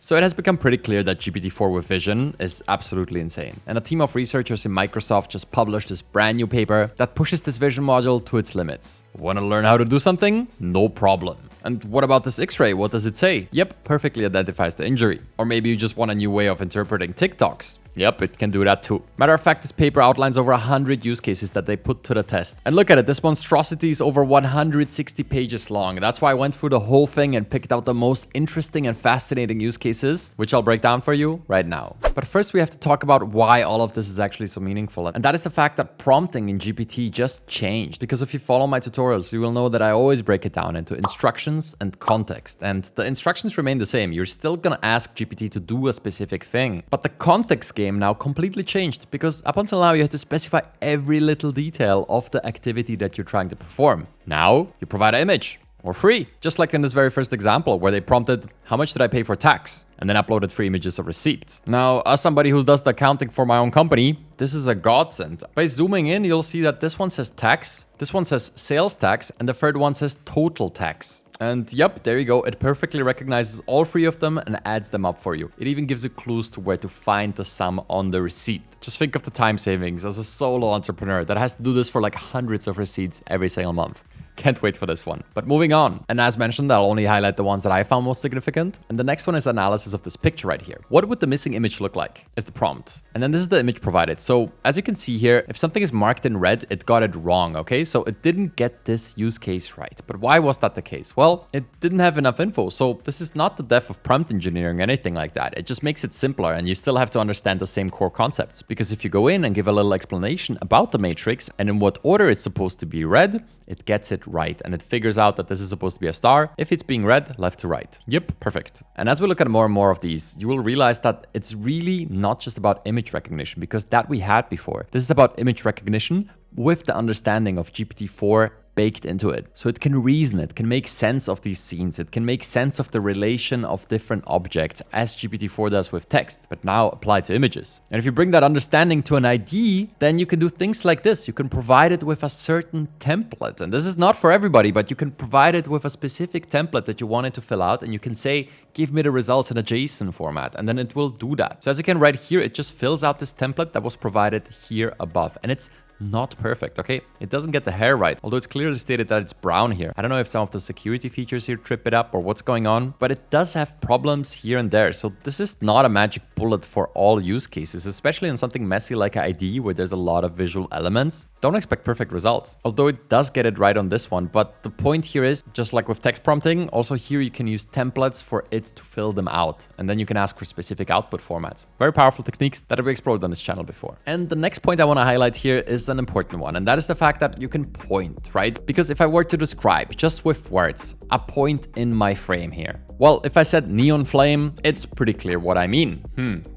So it has become pretty clear that GPT-4 with vision is absolutely insane. And a team of researchers in Microsoft just published this brand new paper that pushes this vision module to its limits. Want to learn how to do something? No problem. And what about this X-ray? What does it say? Yep, perfectly identifies the injury. Or maybe you just want a new way of interpreting TikToks. Yep, it can do that too. Matter of fact, this paper outlines over 100 use cases that they put to the test. And look at it, this monstrosity is over 160 pages long. That's why I went through the whole thing and picked out the most interesting and fascinating use cases, which I'll break down for you right now. But first we have to talk about why all of this is actually so meaningful. And that is the fact that prompting in GPT just changed. Because if you follow my tutorials, you will know that I always break it down into instructions and context. And the instructions remain the same. You're still gonna ask GPT to do a specific thing. But the context game now completely changed, because up until now you had to specify every little detail of the activity that you're trying to perform. Now you provide an image or free, just like in this very first example where they prompted, how much did I pay for tax? And then uploaded 3 images of receipts. Now, as somebody who does the accounting for my own company, this is a godsend. By zooming in, you'll see that this one says tax, this one says sales tax, and the third one says total tax. And yep, there you go. It perfectly recognizes all 3 of them and adds them up for you. It even gives you clues to where to find the sum on the receipt. Just think of the time savings as a solo entrepreneur that has to do this for like hundreds of receipts every single month. Can't wait for this one. But moving on. And as mentioned, I'll only highlight the ones that I found most significant. And the next one is analysis of this picture right here. What would the missing image look like? Is the prompt. And then this is the image provided. So as you can see here, if something is marked in red, it got it wrong, okay? So it didn't get this use case right. But why was that the case? Well, it didn't have enough info. So this is not the death of prompt engineering or anything like that. It just makes it simpler, and you still have to understand the same core concepts. Because if you go in and give a little explanation about the matrix and in what order it's supposed to be read, it gets it right, and it figures out that this is supposed to be a star if it's being read left to right. Yep, perfect. And as we look at more and more of these, you will realize that it's really not just about image recognition, because that we had before. This is about image recognition with the understanding of GPT-4 baked into it. So it can reason, it can make sense of these scenes, it can make sense of the relation of different objects as GPT-4 does with text, but now applied to images. And if you bring that understanding to an ID, then you can do things like this. You can provide it with a certain template. And this is not for everybody, but you can provide it with a specific template that you want it to fill out, and you can say, give me the results in a JSON format, and then it will do that. So as you can right here, it just fills out this template that was provided here above. And it's not perfect, okay? It doesn't get the hair right, although it's clearly stated that it's brown here. I don't know if some of the security features here trip it up or what's going on, but it does have problems here and there. So this is not a magic bullet for all use cases, especially on something messy like an ID where there's a lot of visual elements. Don't expect perfect results, although it does get it right on this one. But the point here is, just like with text prompting, also here you can use templates for it to fill them out. And then you can ask for specific output formats. Very powerful techniques that I've explored on this channel before. And the next point I want to highlight here is an important one, and that is the fact that you can point, right? Because if I were to describe just with words a point in my frame here, well, if I said neon flame, it's pretty clear what I mean.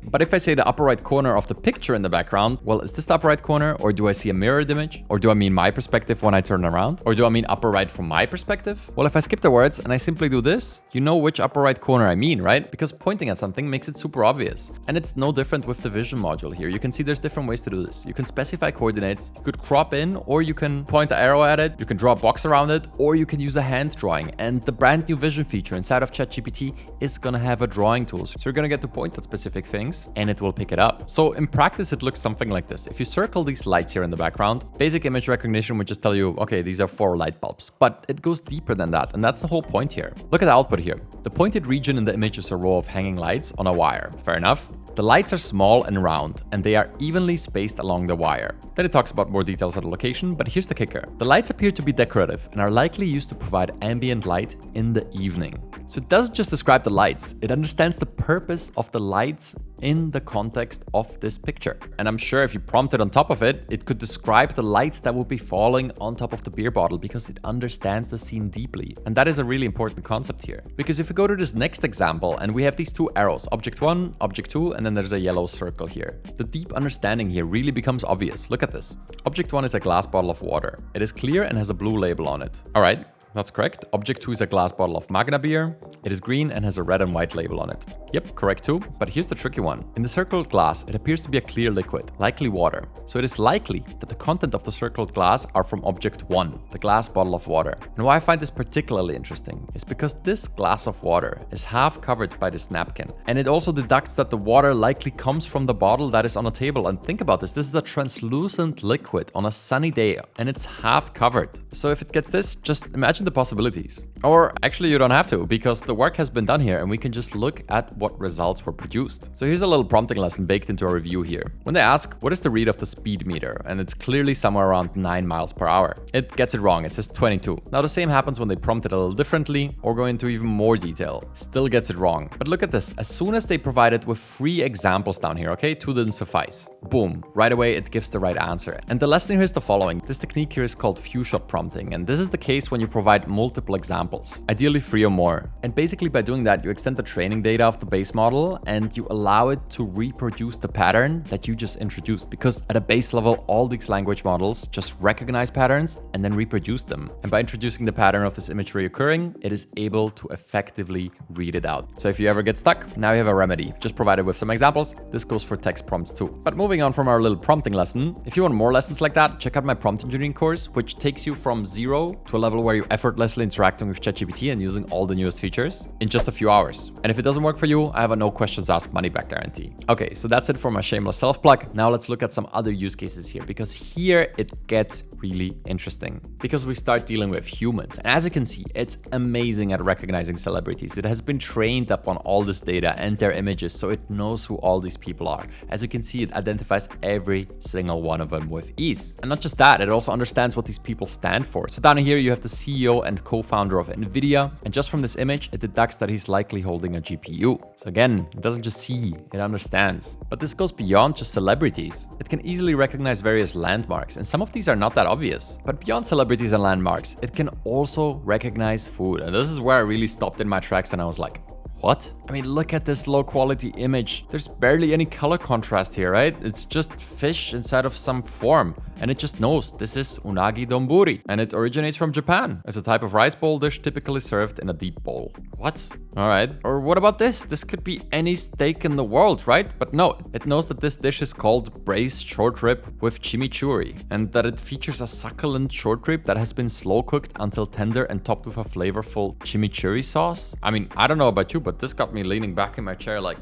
But if I say the upper right corner of the picture in the background, well, is this the upper right corner, or do I see a mirrored image? Or do I mean my perspective when I turn around? Or do I mean upper right from my perspective? Well, if I skip the words and I simply do this, you know which upper right corner I mean, right? Because pointing at something makes it super obvious. And it's no different with the vision module here. You can see there's different ways to do this. You can specify coordinates, you could crop in, or you can point the arrow at it, you can draw a box around it, or you can use a hand drawing. And the brand new vision feature inside of ChatGPT is gonna have a drawing tool. So you're gonna get to point at specific things and it will pick it up. So in practice, it looks something like this. If you circle these lights here in the background, basic image recognition would just tell you, okay, these are 4 light bulbs, but it goes deeper than that. And that's the whole point here. Look at the output here. The pointed region in the image is a row of hanging lights on a wire. Fair enough. The lights are small and round, and they are evenly spaced along the wire. Then it talks about more details of the location, but here's the kicker. The lights appear to be decorative and are likely used to provide ambient light in the evening. So it doesn't just describe the lights, it understands the purpose of the lights in the context of this picture. And I'm sure if you prompt it on top of it, it could describe the lights that would be falling on top of the beer bottle, because it understands the scene deeply. And that is a really important concept here. Because if we go to this next example and we have these 2 arrows, object 1, object 2, and then there's a yellow circle here. The deep understanding here really becomes obvious. Look at this. Object 1 is a glass bottle of water. It is clear and has a blue label on it. All right. That's correct. Object 2 is a glass bottle of Magna beer. It is green and has a red and white label on it. Yep, correct too. But here's the tricky one. In the circled glass, it appears to be a clear liquid, likely water. So it is likely that the content of the circled glass are from object 1, the glass bottle of water. And why I find this particularly interesting is because this glass of water is half covered by this napkin. And it also deducts that the water likely comes from the bottle that is on a table. And think about this. This is a translucent liquid on a sunny day and it's half covered. So if it gets this, just imagine the possibilities. Or actually you don't have to, because the work has been done here and we can just look at what results were produced. So here's a little prompting lesson baked into our review here. When they ask, what is the read of the speed meter? And it's clearly somewhere around 9 miles per hour. It gets it wrong. It says 22. Now the same happens when they prompt it a little differently or go into even more detail. Still gets it wrong. But look at this. As soon as they provide it with 3 examples down here, okay, 2 didn't suffice. Boom. Right away, it gives the right answer. And the lesson here is the following. This technique here is called few-shot prompting. And this is the case when you provide multiple examples, ideally 3 or more. And basically by doing that, you extend the training data of the base model and you allow it to reproduce the pattern that you just introduced. Because at a base level, all these language models just recognize patterns and then reproduce them. And by introducing the pattern of this image reoccurring, it is able to effectively read it out. So if you ever get stuck, now you have a remedy. Just provided with some examples. This goes for text prompts too. But moving on from our little prompting lesson, if you want more lessons like that, check out my prompt engineering course, which takes you from 0 to a level where you're effortlessly interacting with ChatGPT and using all the newest features in just a few hours. And if it doesn't work for you, I have a no questions asked money back guarantee. Okay, so that's it for my shameless self plug. Now let's look at some other use cases here, because here it gets really interesting because we start dealing with humans. And as you can see, it's amazing at recognizing celebrities. It has been trained up on all this data and their images, so it knows who all these people are. As you can see, it identifies every single one of them with ease. And not just that, it also understands what these people stand for. So down here, you have the CEO and co-founder of NVIDIA. And just from this image, it deducts that he's likely holding a GPU. So again, it doesn't just see, it understands. But this goes beyond just celebrities. It can easily recognize various landmarks, and some of these are not that obvious. But beyond celebrities and landmarks, it can also recognize food. And this is where I really stopped in my tracks and I was like, what? I mean, look at this low quality image. There's barely any color contrast here, right? It's just fish inside of some form. And it just knows this is unagi donburi. And it originates from Japan. It's a type of rice bowl dish typically served in a deep bowl. What? All right. Or what about this? This could be any steak in the world, right? But no, it knows that this dish is called braised short rib with chimichurri. And that it features a succulent short rib that has been slow cooked until tender and topped with a flavorful chimichurri sauce. I mean, I don't know about you, but this got me leaning back in my chair like,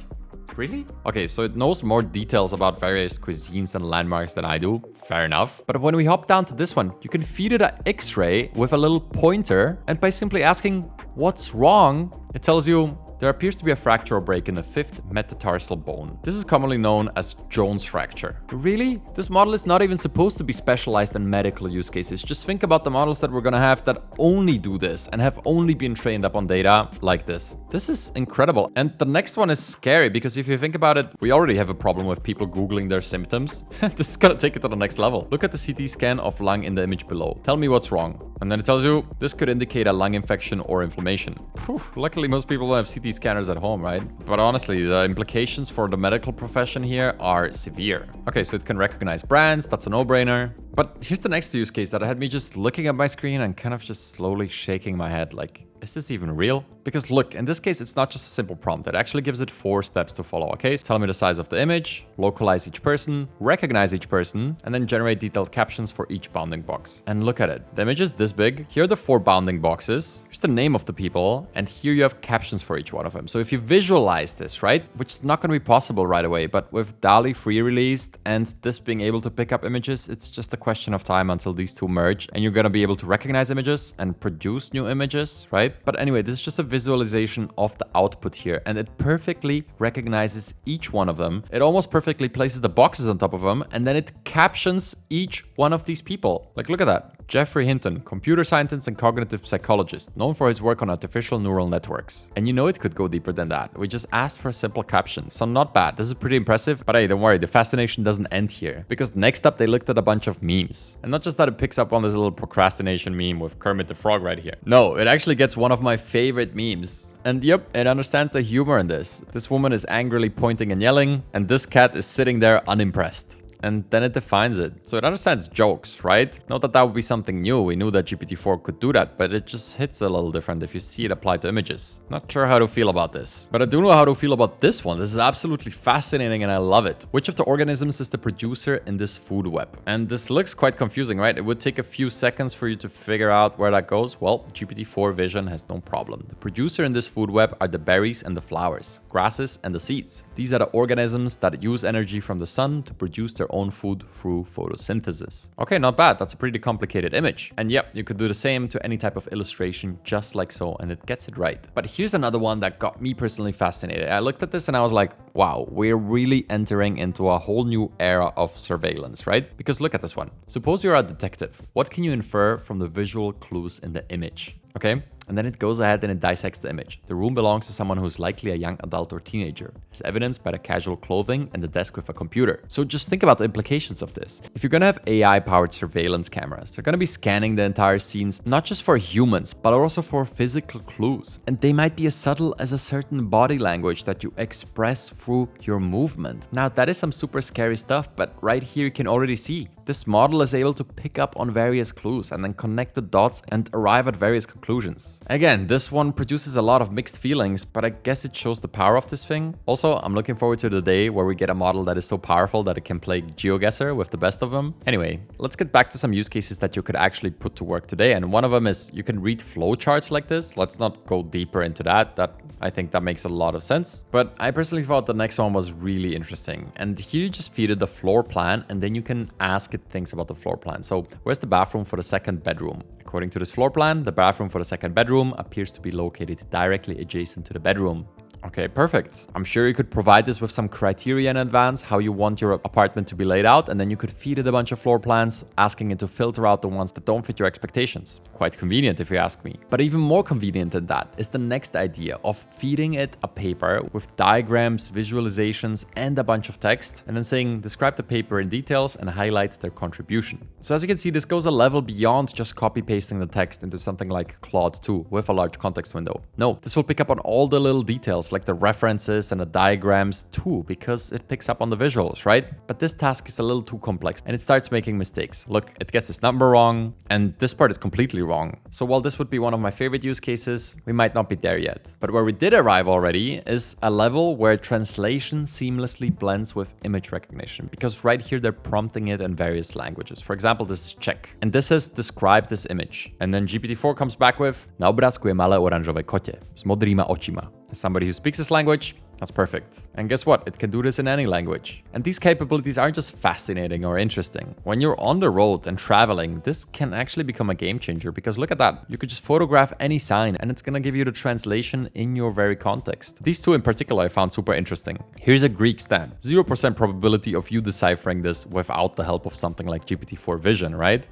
really? Okay, so it knows more details about various cuisines and landmarks than I do. Fair enough. But when we hop down to this one, you can feed it an X-ray with a little pointer. And by simply asking, what's wrong? It tells you, there appears to be a fracture or break in the 5th metatarsal bone. This is commonly known as Jones fracture. Really? This model is not even supposed to be specialized in medical use cases. Just think about the models that we're gonna have that only do this and have only been trained up on data like this. This is incredible. And the next one is scary because if you think about it, we already have a problem with people Googling their symptoms. This is gonna take it to the next level. Look at the CT scan of lung in the image below. Tell me what's wrong. And then it tells you this could indicate a lung infection or inflammation. Whew, luckily, most people have CT scanners at home, right? But honestly, the implications for the medical profession here are severe. Okay, so it can recognize brands. That's a no-brainer. But here's the next use case that had me just looking at my screen and kind of just slowly shaking my head like, is this even real? Because look, in this case, it's not just a simple prompt. It actually gives it 4 steps to follow, okay? So tell me the size of the image, localize each person, recognize each person, and then generate detailed captions for each bounding box. And look at it. The image is this big. Here are the 4 bounding boxes. Here's the name of the people. And here you have captions for each one of them. So if you visualize this, right? Which is not going to be possible right away, but with DALL-E 3 released and this being able to pick up images, it's just a question of time until these two merge and you're going to be able to recognize images and produce new images, right? But anyway, this is just a visualization of the output here, and it perfectly recognizes each one of them. It almost perfectly places the boxes on top of them, and then it captions each one of these people. Like, look at that. Jeffrey Hinton, computer scientist and cognitive psychologist, known for his work on artificial neural networks. And you know it could go deeper than that. We just asked for a simple caption. So not bad. This is pretty impressive. But hey, don't worry, the fascination doesn't end here. Because next up, they looked at a bunch of memes. And not just that it picks up on this little procrastination meme with Kermit the Frog right here. No, it actually gets one of my favorite memes. And yep, it understands the humor in this. This woman is angrily pointing and yelling, and this cat is sitting there unimpressed. and then it defines it. So it understands jokes, right? Not that that would be something new. We knew that GPT-4 could do that, but it just hits a little different if you see it applied to images. Not sure how to feel about this, but I do know how to feel about this one. This is absolutely fascinating and I love it. Which of the organisms is the producer in this food web? And this looks quite confusing, right? It would take a few seconds for you to figure out where that goes. Well, GPT-4 vision has no problem. The producer in this food web are the berries and the flowers, grasses and the seeds. These are the organisms that use energy from the sun to produce their own food through photosynthesis. Okay, not bad. That's a pretty complicated image. And yep, you could do the same to any type of illustration just like so, and it gets it right. But here's another one that got me personally fascinated. I looked at this and I was like, wow, we're really entering into a whole new era of surveillance, right? Because look at this one. Suppose you're a detective. What can you infer from the visual clues in the image? Okay, and then it goes ahead and it dissects the image. The room belongs to someone who's likely a young adult or teenager, as evidenced by the casual clothing and the desk with a computer. So just think about the implications of this. If you're gonna have AI-powered surveillance cameras, they're gonna be scanning the entire scenes, not just for humans, but also for physical clues. And they might be as subtle as a certain body language that you express through your movement. Now, that is some super scary stuff, but right here you can already see this model is able to pick up on various clues and then connect the dots and arrive at various conclusions. Again, this one produces a lot of mixed feelings, but I guess it shows the power of this thing. Also, I'm looking forward to the day where we get a model that is so powerful that it can play GeoGuessr with the best of them. Anyway, let's get back to some use cases that you could actually put to work today. And one of them is you can read flowcharts like this. Let's not go deeper into that. I think that makes a lot of sense. But I personally thought the next one was really interesting. And here you just feed it the floor plan and then you can ask it things about the floor plan. So where's the bathroom for the second bedroom? According to this floor plan, the bathroom for the second bedroom appears to be located directly adjacent to the bedroom. Okay, perfect. I'm sure you could provide this with some criteria in advance, how you want your apartment to be laid out, and then you could feed it a bunch of floor plans, asking it to filter out the ones that don't fit your expectations. Quite convenient if you ask me. But even more convenient than that is the next idea of feeding it a paper with diagrams, visualizations, and a bunch of text, and then saying, describe the paper in details and highlight their contribution. So as you can see, this goes a level beyond just copy-pasting the text into something like Claude 2 with a large context window. No, this will pick up on all the little details, like the references and the diagrams too, because it picks up on the visuals, right? But this task is a little too complex and it starts making mistakes. Look, it gets this number wrong and this part is completely wrong. So while this would be one of my favorite use cases, we might not be there yet. But where we did arrive already is a level where translation seamlessly blends with image recognition, because right here they're prompting it in various languages. For example, this is Czech and this says describe this image. And then GPT-4 comes back with na obrázku je malé oranžové koťa s modrýma očima. As somebody who speaks this language, that's perfect. And guess what? It can do this in any language. And these capabilities aren't just fascinating or interesting. When you're on the road and traveling, this can actually become a game changer, because look at that. You could just photograph any sign and it's gonna give you the translation in your very context. These two in particular I found super interesting. Here's a Greek stamp. 0% probability of you deciphering this without the help of something like GPT-4 Vision, right?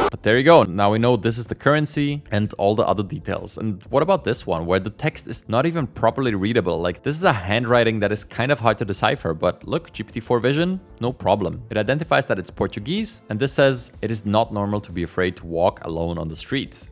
But there you go. Now we know this is the currency and all the other details. And what about this one where the text is not even properly readable? Like, this is a handwriting that is kind of hard to decipher, but look, GPT-4 Vision, no problem. It identifies that it's Portuguese, and this says it is not normal to be afraid to walk alone on the street.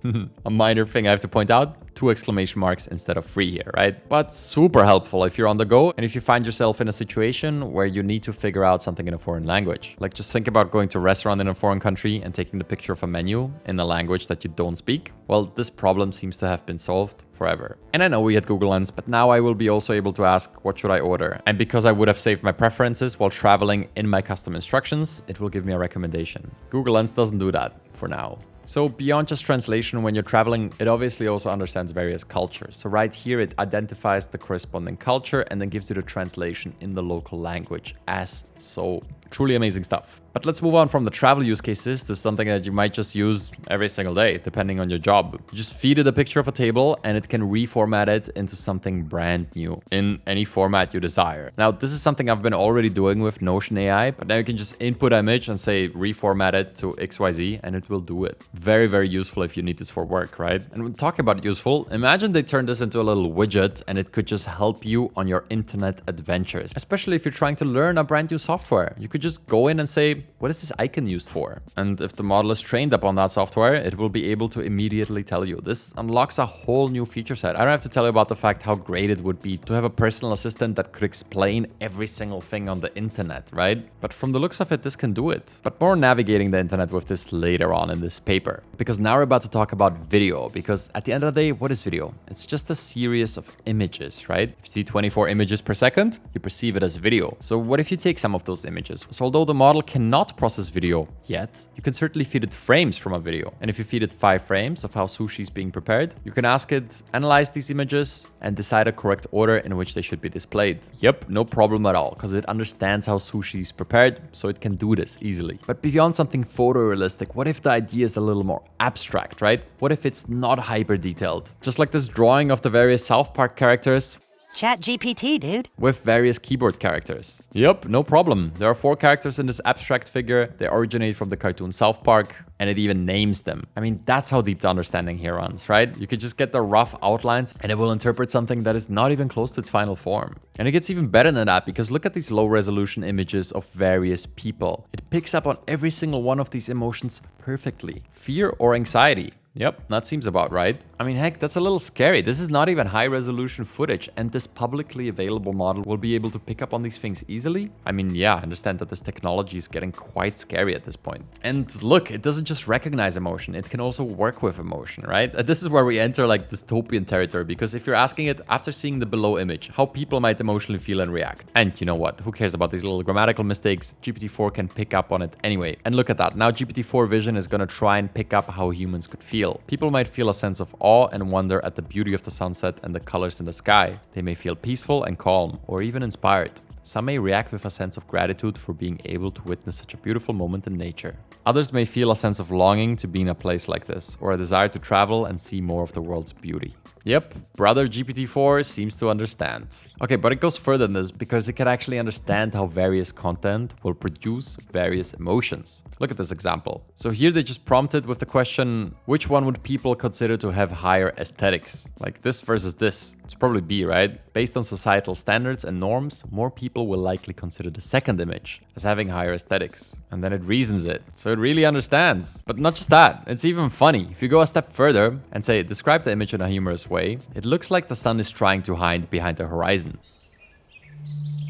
A minor thing I have to point out. 2 exclamation marks instead of 3 here, right? But super helpful if you're on the go and if you find yourself in a situation where you need to figure out something in a foreign language. Like, just think about going to a restaurant in a foreign country and taking the picture of a menu in a language that you don't speak. Well, this problem seems to have been solved forever. And I know we had Google Lens, but now I will be also able to ask, what should I order? And because I would have saved my preferences while traveling in my custom instructions, it will give me a recommendation. Google Lens doesn't do that for now. So beyond just translation, when you're traveling, it obviously also understands various cultures. So right here, it identifies the corresponding culture and then gives you the translation in the local language as so. Truly amazing stuff. But let's move on from the travel use cases to something that you might just use every single day, depending on your job. You just feed it a picture of a table and it can reformat it into something brand new in any format you desire. Now, this is something I've been already doing with Notion AI, but now you can just input an image and say, reformat it to XYZ, and it will do it. Very, very useful if you need this for work, right? And when talking about useful, imagine they turn this into a little widget and it could just help you on your internet adventures, especially if you're trying to learn a brand new software. You could just go in and say, what is this icon used for? And if the model is trained upon that software, it will be able to immediately tell you. This unlocks a whole new feature set. I don't have to tell you about the fact how great it would be to have a personal assistant that could explain every single thing on the internet, right? But from the looks of it, this can do it. But more navigating the internet with this later on in this paper. Because now we're about to talk about video, because at the end of the day, what is video? It's just a series of images, right? If you see 24 images per second, you perceive it as video. So what if you take some of those images? So although the model cannot process video yet, you can certainly feed it frames from a video. And if you feed it 5 frames of how sushi is being prepared, you can ask it, analyze these images and decide a correct order in which they should be displayed. Yep, no problem at all, because it understands how sushi is prepared, so it can do this easily. But beyond something photorealistic, what if the idea is a little more abstract, right? What if it's not hyper detailed? Just like this drawing of the various South Park characters, ChatGPT, dude. with various keyboard characters. Yep, no problem. There are 4 characters in this abstract figure. They originate from the cartoon South Park, and it even names them. I mean, that's how deep the understanding here runs, right? You could just get the rough outlines, and it will interpret something that is not even close to its final form. And it gets even better than that, because look at these low-resolution images of various people. It picks up on every single one of these emotions perfectly. Fear or anxiety. Yep, that seems about right. I mean, heck, that's a little scary. This is not even high-resolution footage, and this publicly available model will be able to pick up on these things easily? I mean, yeah, I understand that this technology is getting quite scary at this point. And look, it doesn't just recognize emotion, it can also work with emotion, right? This is where we enter like dystopian territory, because if you're asking it, after seeing the below image, how people might emotionally feel and react. And you know what? Who cares about these little grammatical mistakes? GPT-4 can pick up on it anyway. And look at that. Now GPT-4 Vision is gonna try and pick up how humans could feel. People might feel a sense of awe and wonder at the beauty of the sunset and the colors in the sky. They may feel peaceful and calm, or even inspired. Some may react with a sense of gratitude for being able to witness such a beautiful moment in nature. Others may feel a sense of longing to be in a place like this, or a desire to travel and see more of the world's beauty. Yep, brother GPT-4 seems to understand. Okay, but it goes further than this, because it can actually understand how various content will produce various emotions. Look at this example. So here they just prompted with the question, which one would people consider to have higher aesthetics? Like this versus this. It's probably B, right? Based on societal standards and norms, more people will likely consider the second image as having higher aesthetics. And then it reasons it. So it really understands. But not just that, it's even funny. If you go a step further and say, describe the image in a humorous way, it looks like the sun is trying to hide behind the horizon.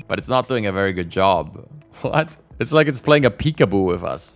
But it's not doing a very good job. What? It's like it's playing a peekaboo with us.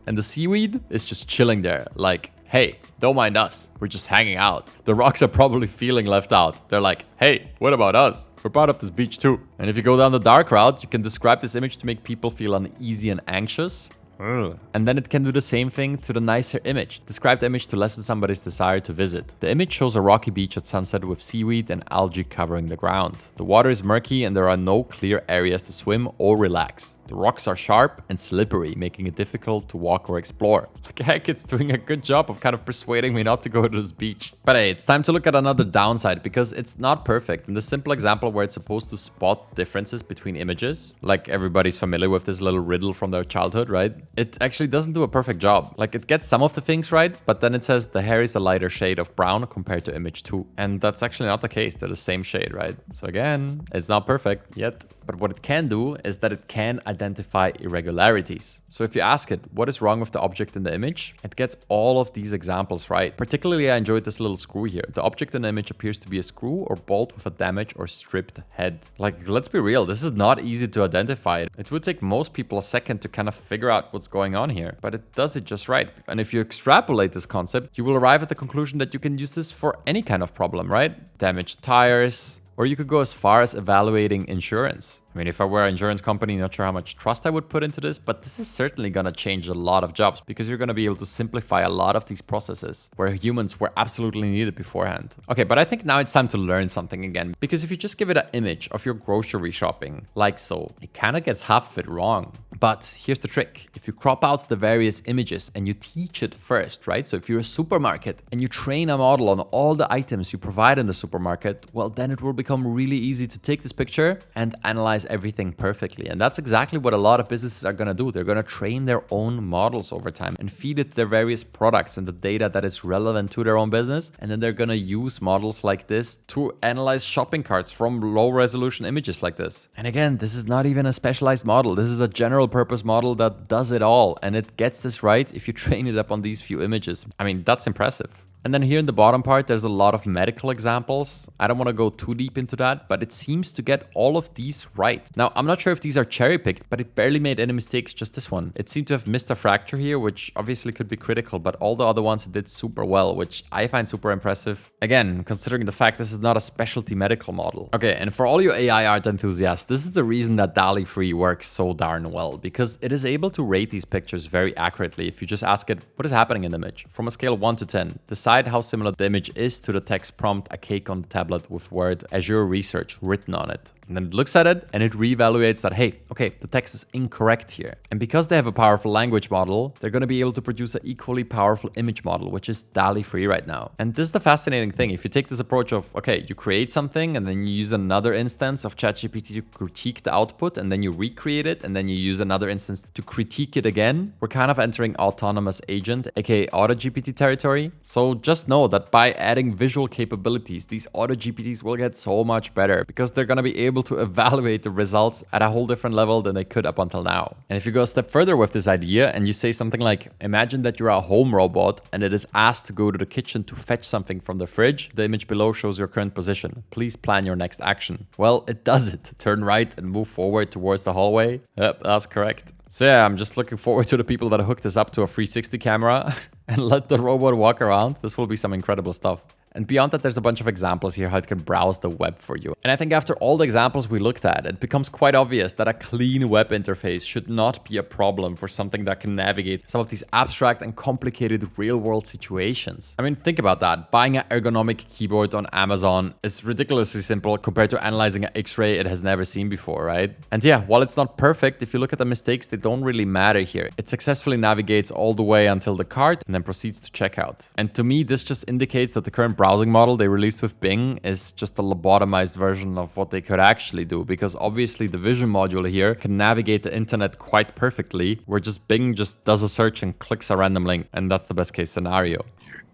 And the seaweed is just chilling there, like, hey, don't mind us, we're just hanging out. The rocks are probably feeling left out. They're like, hey, what about us? We're part of this beach too. And if you go down the dark route, you can describe this image to make people feel uneasy and anxious. And then it can do the same thing to the nicer image. Describe the image to lessen somebody's desire to visit. The image shows a rocky beach at sunset with seaweed and algae covering the ground. The water is murky and there are no clear areas to swim or relax. The rocks are sharp and slippery, making it difficult to walk or explore. Like, heck, it's doing a good job of kind of persuading me not to go to this beach. But hey, it's time to look at another downside, because it's not perfect. In this simple example where it's supposed to spot differences between images, like everybody's familiar with this little riddle from their childhood, right? It actually doesn't do a perfect job. Like, it gets some of the things right, but then it says the hair is a lighter shade of brown compared to image 2. And that's actually not the case. They're the same shade, right? So again, it's not perfect yet. But what it can do is that it can identify irregularities. So if you ask it, what is wrong with the object in the image? It gets all of these examples right. Particularly, I enjoyed this little screw here. The object in the image appears to be a screw or bolt with a damaged or stripped head. Like, let's be real, this is not easy to identify. It would take most people a second to kind of figure out what's going on here, but it does it just right. And if you extrapolate this concept, you will arrive at the conclusion that you can use this for any kind of problem, right? Damaged tires, or you could go as far as evaluating insurance. I mean, if I were an insurance company, not sure how much trust I would put into this, but this is certainly gonna change a lot of jobs, because you're gonna be able to simplify a lot of these processes where humans were absolutely needed beforehand. Okay, but I think now it's time to learn something again, because if you just give it an image of your grocery shopping, like so, it kind of gets half of it wrong. But here's the trick. If you crop out the various images and you teach it first, right? So if you're a supermarket and you train a model on all the items you provide in the supermarket, well, then it will become really easy to take this picture and analyze everything perfectly. And that's exactly what a lot of businesses are gonna do. They're gonna train their own models over time and feed it their various products and the data that is relevant to their own business. And then they're gonna use models like this to analyze shopping carts from low resolution images like this. And again, this is not even a specialized model. This is a general general purpose model that does it all, and it gets this right if you train it up on these few images. I mean, that's impressive. And then here in the bottom part, there's a lot of medical examples. I don't want to go too deep into that, but it seems to get all of these right. Now, I'm not sure if these are cherry-picked, but it barely made any mistakes, just this one. It seemed to have missed a fracture here, which obviously could be critical, but all the other ones it did super well, which I find super impressive. Again, considering the fact this is not a specialty medical model. Okay, and for all you AI art enthusiasts, this is the reason that DALL-E 3 works so darn well, because it is able to rate these pictures very accurately if you just ask it, what is happening in the image? From a scale of 1 to 10, decide how similar the image is to the text prompt, a cake on the tablet with word Azure Research written on it. And then it looks at it and it reevaluates that, hey, okay, the text is incorrect here. And because they have a powerful language model, they're going to be able to produce an equally powerful image model, which is DALL-E 3 right now. And this is the fascinating thing. If you take this approach of, okay, you create something and then you use another instance of ChatGPT to critique the output, and then you recreate it, and then you use another instance to critique it again, we're kind of entering autonomous agent, aka AutoGPT territory. So just know that by adding visual capabilities, these AutoGPTs will get so much better because they're going to be able to evaluate the results at a whole different level than they could up until now. And if you go a step further with this idea and you say something like, imagine that you're a home robot and it is asked to go to the kitchen to fetch something from the fridge, the image below shows your current position. Please plan your next action. Well, it does it. Turn right and move forward towards the hallway. Yep, that's correct. So yeah, I'm just looking forward to the people that hook this up to a 360 camera and let the robot walk around. This will be some incredible stuff. And beyond that, there's a bunch of examples here how it can browse the web for you. And I think after all the examples we looked at, it becomes quite obvious that a clean web interface should not be a problem for something that can navigate some of these abstract and complicated real-world situations. I mean, think about that. Buying an ergonomic keyboard on Amazon is ridiculously simple compared to analyzing an X-ray it has never seen before, right? And yeah, while it's not perfect, if you look at the mistakes, they don't really matter here. It successfully navigates all the way until the cart and then proceeds to checkout. And to me, this just indicates that the current browsing model they released with Bing is just a lobotomized version of what they could actually do, because obviously the vision module here can navigate the internet quite perfectly, where just Bing just does a search and clicks a random link, and that's the best case scenario.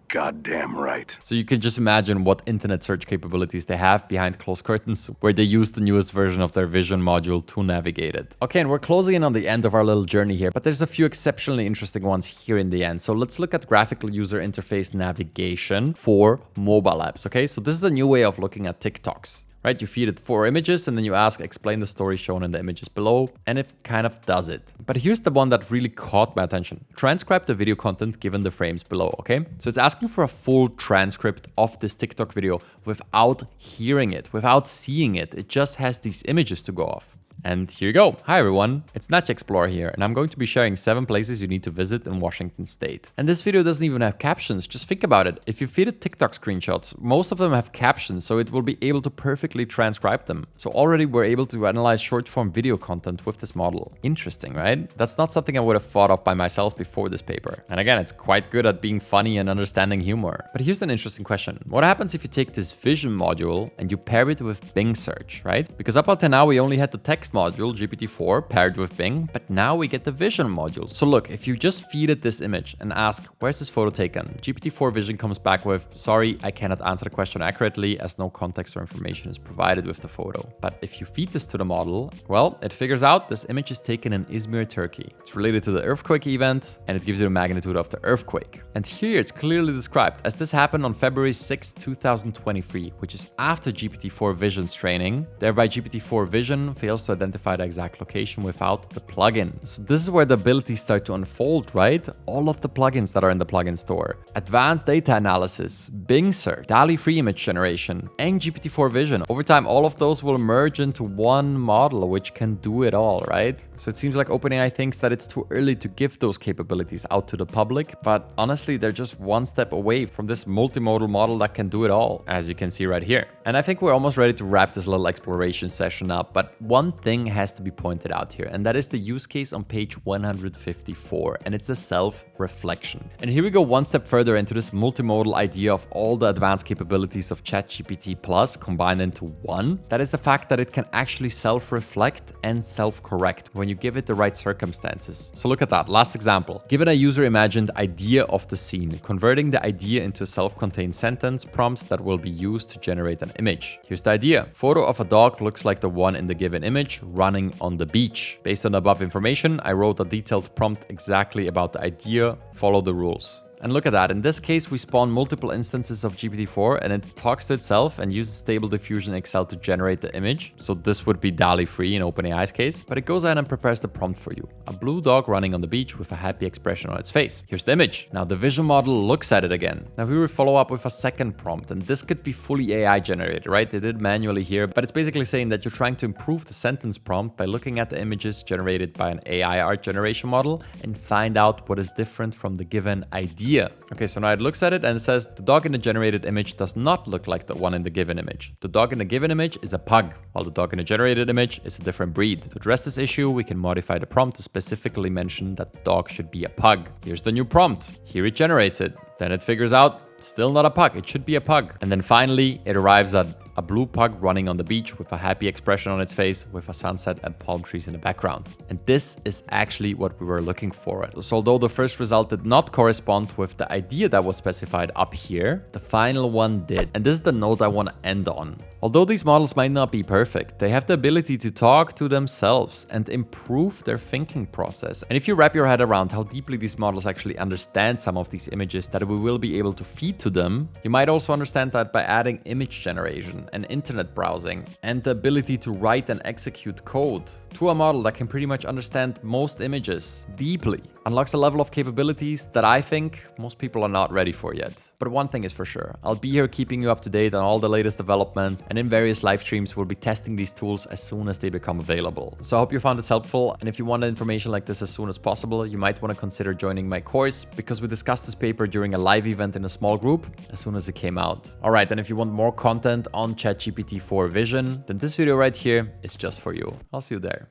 Goddamn right. So you can just imagine what internet search capabilities they have behind closed curtains, where they use the newest version of their vision module to navigate it. Okay, and we're closing in on the end of our little journey here, but there's a few exceptionally interesting ones here in the end. So let's look at graphical user interface navigation for mobile apps. Okay, so this is a new way of looking at TikToks. Right, you feed it 4 images and then you ask, explain the story shown in the images below, and it kind of does it. But here's the one that really caught my attention. Transcribe the video content given the frames below, okay? So it's asking for a full transcript of this TikTok video without hearing it, without seeing it. It just has these images to go off. And here you go. Hi everyone, it's Natch Explorer here, and I'm going to be sharing 7 places you need to visit in Washington State. And this video doesn't even have captions. Just think about it. If you feed it TikTok screenshots, most of them have captions, so it will be able to perfectly transcribe them. So already we're able to analyze short form video content with this model. Interesting, right? That's not something I would have thought of by myself before this paper. And again, it's quite good at being funny and understanding humor. But here's an interesting question. What happens if you take this vision module and you pair it with Bing search, right? Because up until now, we only had the text module, GPT-4, paired with Bing, but now we get the vision module. So look, if you just feed it this image and ask, where's this photo taken? GPT-4 Vision comes back with, sorry, I cannot answer the question accurately as no context or information is provided with the photo. But if you feed this to the model, well, it figures out this image is taken in Izmir, Turkey. It's related to the earthquake event, and it gives you the magnitude of the earthquake. And here it's clearly described as this happened on February 6, 2023, which is after GPT-4 Vision's training. Thereby GPT-4 Vision fails to identify the exact location without the plugin. So this is where the abilities start to unfold, right? All of the plugins that are in the plugin store. Advanced data analysis, Bing search, DALL-E 3 image generation, and GPT-4 Vision. Over time, all of those will merge into one model, which can do it all, right? So it seems like OpenAI thinks that it's too early to give those capabilities out to the public, but honestly, they're just one step away from this multimodal model that can do it all, as you can see right here. And I think we're almost ready to wrap this little exploration session up, but one thing has to be pointed out here, and that is the use case on page 154, and it's the self-reflection. And here we go one step further into this multimodal idea of all the advanced capabilities of ChatGPT Plus combined into one. That is the fact that it can actually self-reflect and self-correct when you give it the right circumstances. So look at that. Last example. Given a user-imagined idea of the scene, converting the idea into a self-contained sentence prompts that will be used to generate an image. Here's the idea. Photo of a dog looks like the one in the given image. running on the beach. Based on the above information, I wrote a detailed prompt exactly about the idea. Follow the rules. And look at that, in this case we spawn multiple instances of GPT-4 and it talks to itself and uses Stable Diffusion XL to generate the image. So this would be DALL-E free in OpenAI's case, but it goes ahead and prepares the prompt for you. A blue dog running on the beach with a happy expression on its face. Here's the image. Now the vision model looks at it again. Now we will follow up with a second prompt, and this could be fully AI generated, right? They did manually here, but it's basically saying that you're trying to improve the sentence prompt by looking at the images generated by an AI art generation model and find out what is different from the given idea. Okay, so now it looks at it and it says the dog in the generated image does not look like the one in the given image. The dog in the given image is a pug, while the dog in the generated image is a different breed. To address this issue, we can modify the prompt to specifically mention that the dog should be a pug. Here's the new prompt. Here it generates it. Then it figures out still not a pug, it should be a pug. And then finally, it arrives at a blue pug running on the beach with a happy expression on its face with a sunset and palm trees in the background. And this is actually what we were looking for. So although the first result did not correspond with the idea that was specified up here, the final one did. And this is the note I want to end on. Although these models might not be perfect, they have the ability to talk to themselves and improve their thinking process. And if you wrap your head around how deeply these models actually understand some of these images that we will be able to feed to them, you might also understand that by adding image generation and internet browsing and the ability to write and execute code to a model that can pretty much understand most images deeply unlocks a level of capabilities that I think most people are not ready for yet. But one thing is for sure, I'll be here keeping you up to date on all the latest developments, and in various live streams we'll be testing these tools as soon as they become available. So I hope you found this helpful, and if you want information like this as soon as possible, you might want to consider joining my course, because we discussed this paper during a live event in a small group as soon as it came out. Alright, and if you want more content on ChatGPT 4 Vision, then this video right here is just for you. I'll see you there.